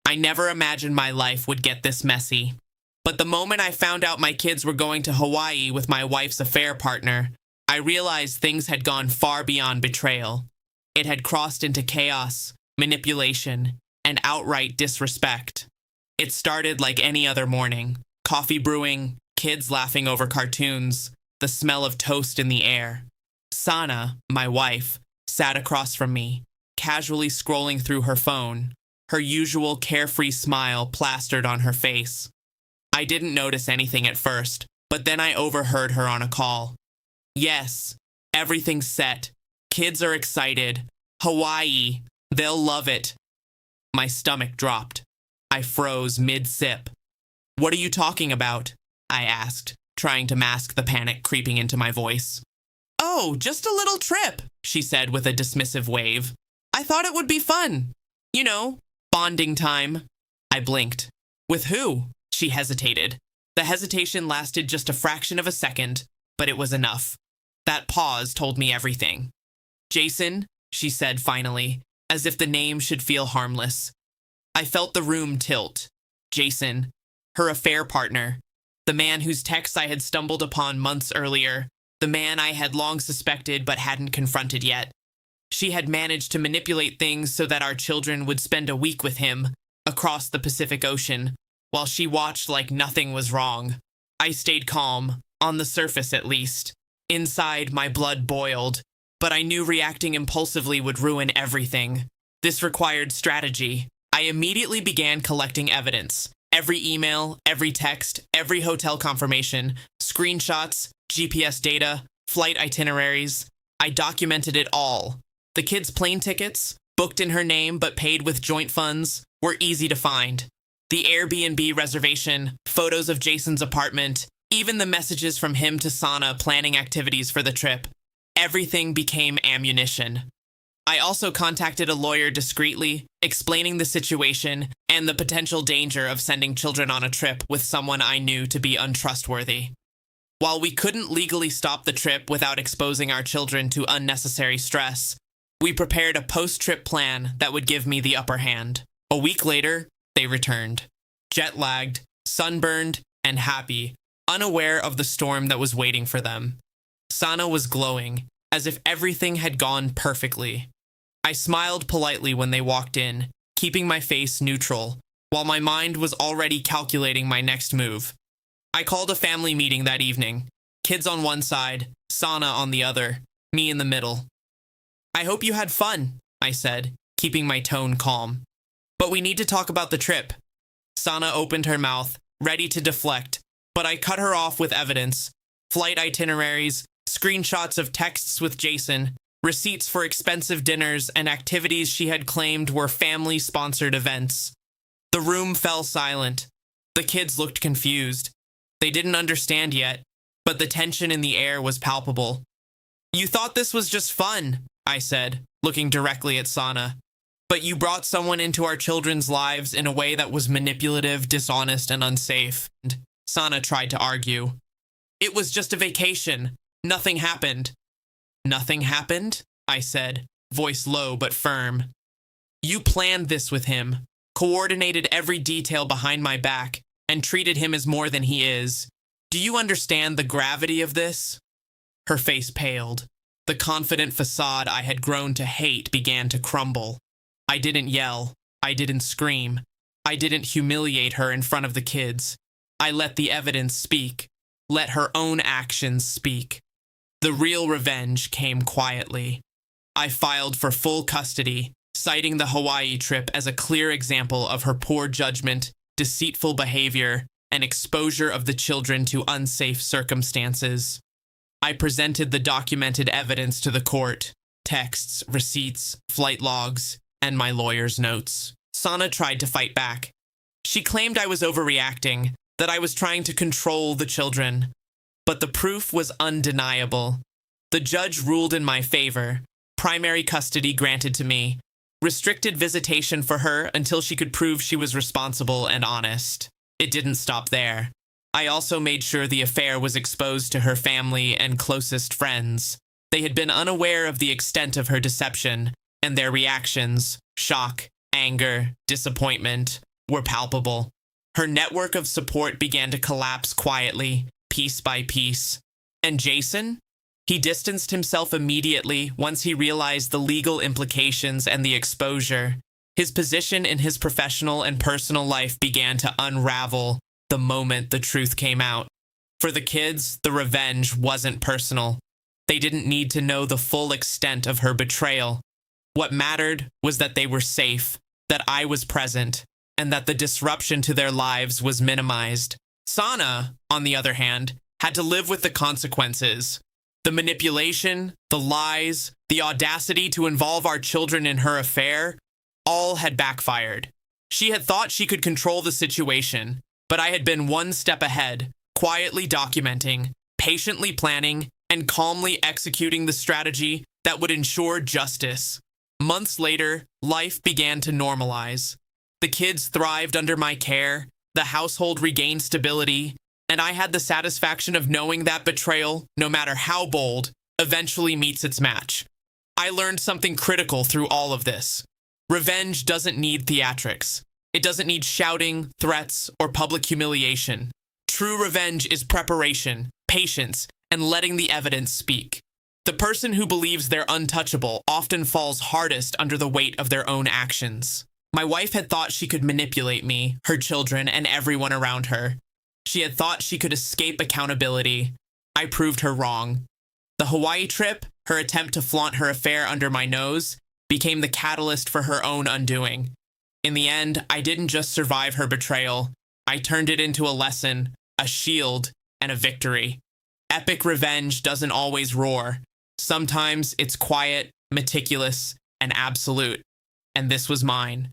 I never imagined my life would get this messy. But the moment I found out my kids were going to Hawaii with my wife's affair partner, I realized things had gone far beyond betrayal. It had crossed into chaos, manipulation, and outright disrespect. It started like any other morning. Coffee brewing, kids laughing over cartoons, the smell of toast in the air. Sana, my wife, sat across from me, casually scrolling through her phone, her usual carefree smile plastered on her face. I didn't notice anything at first, but then I overheard her on a call. Yes, everything's set. Kids are excited. Hawaii. They'll love it. My stomach dropped. I froze mid-sip. What are you talking about? I asked, trying to mask the panic creeping into my voice. Oh, just a little trip, she said with a dismissive wave. I thought it would be fun. You know, bonding time. I blinked. With who? She hesitated. The hesitation lasted just a fraction of a second, but it was enough. That pause told me everything. Jason, she said finally, as if the name should feel harmless. I felt the room tilt. Jason, her affair partner, the man whose texts I had stumbled upon months earlier, the man I had long suspected but hadn't confronted yet. She had managed to manipulate things so that our children would spend a week with him across the Pacific Ocean, while she watched like nothing was wrong. I stayed calm, on the surface at least. Inside, my blood boiled, but I knew reacting impulsively would ruin everything. This required strategy. I immediately began collecting evidence. Every email, every text, every hotel confirmation, screenshots, GPS data, flight itineraries. I documented it all. The kids' plane tickets, booked in her name but paid with joint funds, were easy to find. The Airbnb reservation, photos of Jason's apartment, even the messages from him to Sana planning activities for the trip. Everything became ammunition. I also contacted a lawyer discreetly, explaining the situation and the potential danger of sending children on a trip with someone I knew to be untrustworthy. While we couldn't legally stop the trip without exposing our children to unnecessary stress, we prepared a post-trip plan that would give me the upper hand. A week later, they returned, jet-lagged, sunburned, and happy, unaware of the storm that was waiting for them. Sana was glowing, as if everything had gone perfectly. I smiled politely when they walked in, keeping my face neutral, while my mind was already calculating my next move. I called a family meeting that evening, kids on one side, Sana on the other, me in the middle. I hope you had fun, I said, keeping my tone calm. But we need to talk about the trip. Sana opened her mouth, ready to deflect, but I cut her off with evidence. Flight itineraries, screenshots of texts with Jason, receipts for expensive dinners and activities she had claimed were family-sponsored events. The room fell silent. The kids looked confused. They didn't understand yet, but the tension in the air was palpable. You thought this was just fun, I said, looking directly at Sana. But you brought someone into our children's lives in a way that was manipulative, dishonest, and unsafe. And Sana tried to argue. It was just a vacation. Nothing happened. Nothing happened? I said, voice low but firm. You planned this with him, coordinated every detail behind my back, and treated him as more than he is. Do you understand the gravity of this? Her face paled. The confident facade I had grown to hate began to crumble. I didn't yell. I didn't scream. I didn't humiliate her in front of the kids. I let the evidence speak. Let her own actions speak. The real revenge came quietly. I filed for full custody, citing the Hawaii trip as a clear example of her poor judgment, deceitful behavior, and exposure of the children to unsafe circumstances. I presented the documented evidence to the court, texts, receipts, flight logs, and my lawyer's notes. Sana tried to fight back. She claimed I was overreacting, that I was trying to control the children. But the proof was undeniable. The judge ruled in my favor. Primary custody granted to me. Restricted visitation for her until she could prove she was responsible and honest. It didn't stop there. I also made sure the affair was exposed to her family and closest friends. They had been unaware of the extent of her deception, and their reactions, shock, anger, disappointment, were palpable. Her network of support began to collapse quietly, piece by piece. And Jason? He distanced himself immediately once he realized the legal implications and the exposure. His position in his professional and personal life began to unravel the moment the truth came out. For the kids, the revenge wasn't personal. They didn't need to know the full extent of her betrayal. What mattered was that they were safe, that I was present, and that the disruption to their lives was minimized. Sana, on the other hand, had to live with the consequences. The manipulation, the lies, the audacity to involve our children in her affair, all had backfired. She had thought she could control the situation, but I had been one step ahead, quietly documenting, patiently planning, and calmly executing the strategy that would ensure justice. Months later, life began to normalize. The kids thrived under my care, the household regained stability, and I had the satisfaction of knowing that betrayal, no matter how bold, eventually meets its match. I learned something critical through all of this. Revenge doesn't need theatrics. It doesn't need shouting, threats, or public humiliation. True revenge is preparation, patience, and letting the evidence speak. The person who believes they're untouchable often falls hardest under the weight of their own actions. My wife had thought she could manipulate me, her children, and everyone around her. She had thought she could escape accountability. I proved her wrong. The Hawaii trip, her attempt to flaunt her affair under my nose, became the catalyst for her own undoing. In the end, I didn't just survive her betrayal. I turned it into a lesson, a shield, and a victory. Epic revenge doesn't always roar. Sometimes it's quiet, meticulous, and absolute. And this was mine.